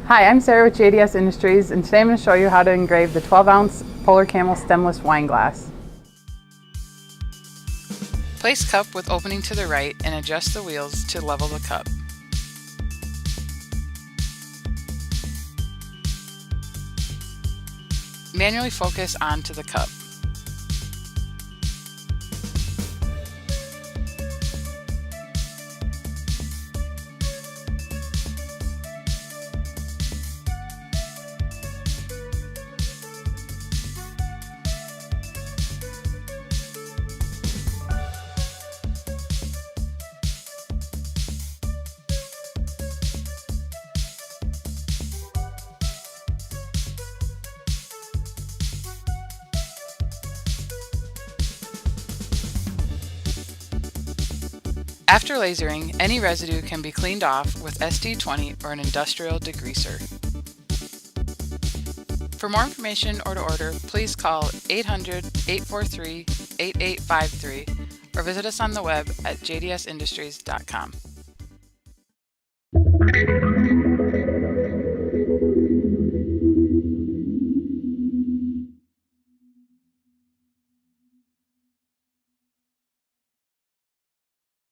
Hi, I'm Sarah with JDS Industries, and today I'm going to show you how to engrave the 12-ounce Polar Camel Stemless wine glass. Place cup with opening to the right and adjust the wheels to level the cup. Manually focus onto the cup. After lasering, any residue can be cleaned off with SD20 or an industrial degreaser. For more information or to order, please call 800-843-8853 or visit us on the web at jdsindustries.com.